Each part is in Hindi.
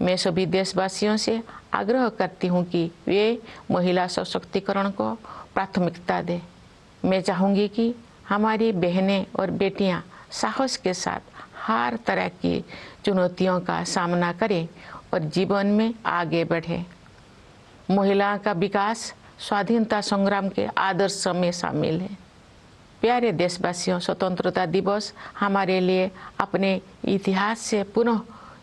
मैं सभी देशवासियों से आग्रह करती हूँ कि वे महिला सशक्तिकरण को प्राथमिकता दें। मैं चाहूँगी कि हमारी बहनें और बेटियाँ साहस के साथ हर तरह की चुनौतियों का सामना करें और जीवन में आगे बढ़ें। महिलाओं का विकास स्वाधीनता संग्राम के आदर्श में शामिल है। प्यारे देशवासियों, स्वतंत्रता दिवस हमारे लिए अपने इतिहास से पुनः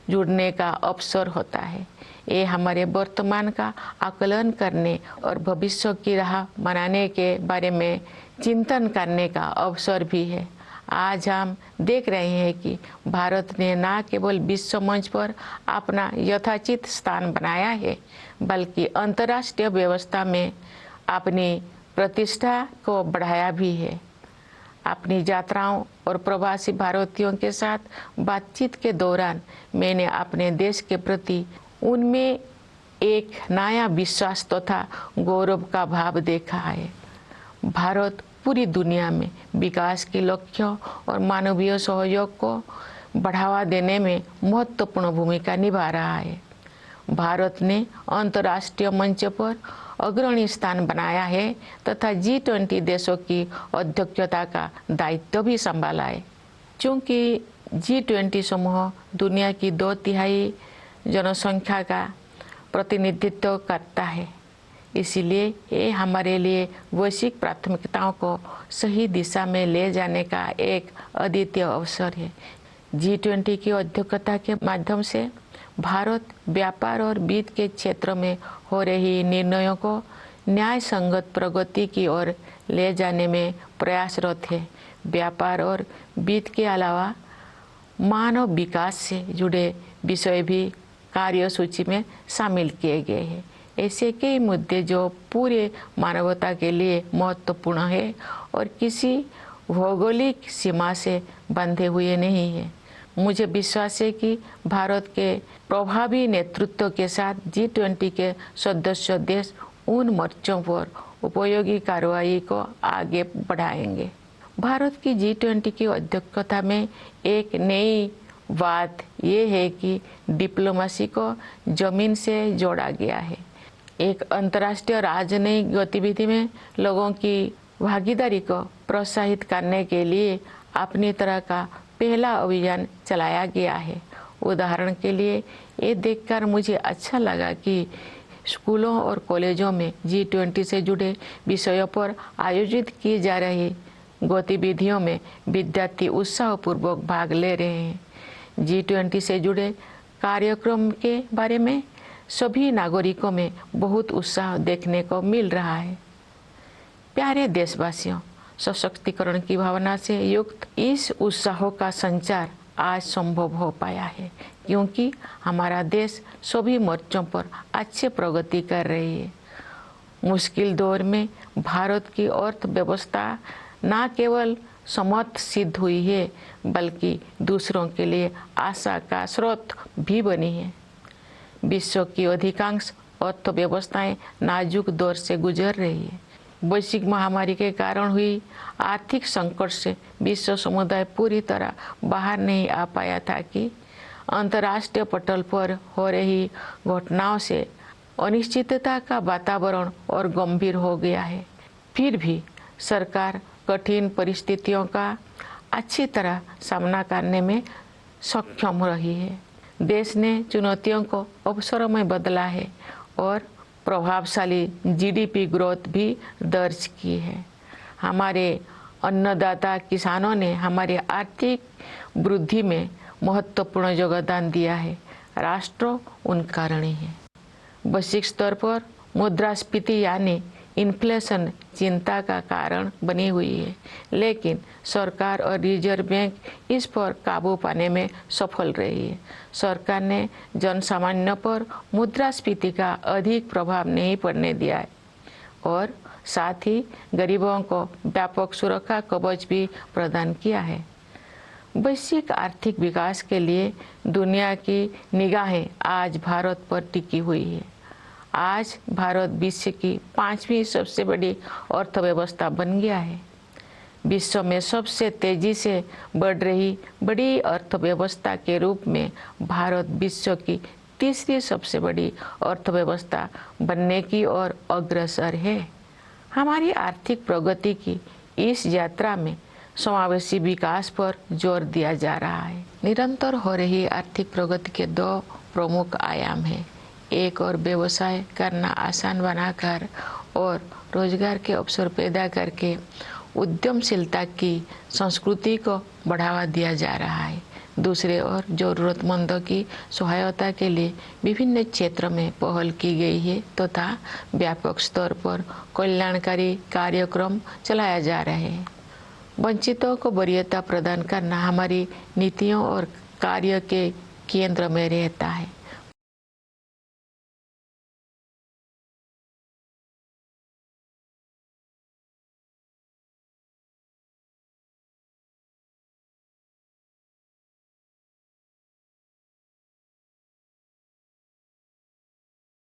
जुड़ने का अवसर होता है। ये हमारे वर्तमान का आकलन करने और भविष्य की राह बनाने के बारे में चिंतन करने का अवसर भी है। आज हम देख रहे हैं कि भारत ने न केवल विश्व मंच पर अपना यथाचित स्थान बनाया है, बल्कि अंतर्राष्ट्रीय व्यवस्था में अपनी प्रतिष्ठा को बढ़ाया भी है। अपनी यात्राओं और प्रवासी भारतीयों के साथ बातचीत के दौरान मैंने अपने देश के प्रति उनमें एक नया विश्वास तथा गौरव का भाव देखा है। भारत पूरी दुनिया में विकास के लक्ष्यों और मानवीय सहयोग को बढ़ावा देने में महत्वपूर्ण भूमिका निभा रहा है। भारत ने अंतर्राष्ट्रीय मंच पर अग्रणी स्थान बनाया है तथा G20 देशों की अध्यक्षता का दायित्व भी संभाला है। चूँकि G20 समूह दुनिया की 2/3 जनसंख्या का प्रतिनिधित्व करता है, इसीलिए ये हमारे लिए वैश्विक प्राथमिकताओं को सही दिशा में ले जाने का एक अद्वितीय अवसर है। G20 की अध्यक्षता के माध्यम से भारत व्यापार और वित्त के क्षेत्र में हो रही निर्णयों को न्याय संगत प्रगति की ओर ले जाने में प्रयासरत है। व्यापार और वित्त के अलावा मानव विकास से जुड़े विषय भी कार्यसूची में शामिल किए गए हैं। ऐसे कई मुद्दे जो पूरे मानवता के लिए महत्वपूर्ण है और किसी भौगोलिक सीमा से बंधे हुए नहीं है। मुझे विश्वास है कि भारत के प्रभावी नेतृत्व के साथ G20 के सदस्य देश उन मोर्चों पर उपयोगी कार्रवाई को आगे बढ़ाएंगे। भारत की G20 की अध्यक्षता में एक नई बात यह है कि डिप्लोमेसी को जमीन से जोड़ा गया है। एक अंतर्राष्ट्रीय राजनयिक गतिविधि में लोगों की भागीदारी को प्रोत्साहित करने के लिए अपनी तरह का पहला अभियान चलाया गया है। उदाहरण के लिए ये देखकर मुझे अच्छा लगा कि स्कूलों और कॉलेजों में G20 से जुड़े विषयों पर आयोजित की जा रही गतिविधियों में विद्यार्थी उत्साहपूर्वक भाग ले रहे हैं। G20 से जुड़े कार्यक्रम के बारे में सभी नागरिकों में बहुत उत्साह देखने को मिल रहा है। प्यारे देशवासियों, सशक्तिकरण की भावना से युक्त इस उत्साह का संचार आज संभव हो पाया है क्योंकि हमारा देश सभी मोर्चों पर अच्छी प्रगति कर रही है। मुश्किल दौर में भारत की अर्थव्यवस्था न केवल समर्थ सिद्ध हुई है, बल्कि दूसरों के लिए आशा का स्रोत भी बनी है। विश्व की अधिकांश अर्थव्यवस्थाएं नाजुक दौर से गुजर रही है। वैश्विक महामारी के कारण हुई आर्थिक संकट से विश्व समुदाय पूरी तरह बाहर नहीं आ पाया था कि अंतर्राष्ट्रीय पटल पर हो रही घटनाओं से अनिश्चितता का वातावरण और गंभीर हो गया है। फिर भी सरकार कठिन परिस्थितियों का अच्छी तरह सामना करने में सक्षम रही है। देश ने चुनौतियों को अवसरों में बदला है और प्रभावशाली GDP ग्रोथ भी दर्ज की है। हमारे अन्नदाता किसानों ने हमारी आर्थिक वृद्धि में महत्वपूर्ण योगदान दिया है। राष्ट्र उनका ऋणी है। वैश्विक स्तर पर मुद्रास्फीति यानी इन्फ्लेशन चिंता का कारण बनी हुई है, लेकिन सरकार और रिजर्व बैंक इस पर काबू पाने में सफल रही है। सरकार ने जनसामान्य पर मुद्रास्फीति का अधिक प्रभाव नहीं पड़ने दिया है और साथ ही गरीबों को व्यापक सुरक्षा कवच भी प्रदान किया है। वैश्विक आर्थिक विकास के लिए दुनिया की निगाहें आज भारत पर टिकी हुई है। आज भारत विश्व की 5वीं सबसे बड़ी अर्थव्यवस्था बन गया है। विश्व में सबसे तेजी से बढ़ रही बड़ी अर्थव्यवस्था के रूप में भारत विश्व की तीसरी सबसे बड़ी अर्थव्यवस्था बनने की ओर अग्रसर है। हमारी आर्थिक प्रगति की इस यात्रा में समावेशी विकास पर जोर दिया जा रहा है। निरंतर हो रही आर्थिक प्रगति के दो प्रमुख आयाम हैं। एक और व्यवसाय करना आसान बनाकर और रोजगार के अवसर पैदा करके उद्यमशीलता की संस्कृति को बढ़ावा दिया जा रहा है। दूसरे ओर जरूरतमंदों की सहायता के लिए विभिन्न क्षेत्रों में पहल की गई है तथा व्यापक स्तर पर कल्याणकारी कार्यक्रम चलाया जा रहे हैं। वंचितों को वरीयता प्रदान करना हमारी नीतियों और कार्य के केंद्र में रहता है।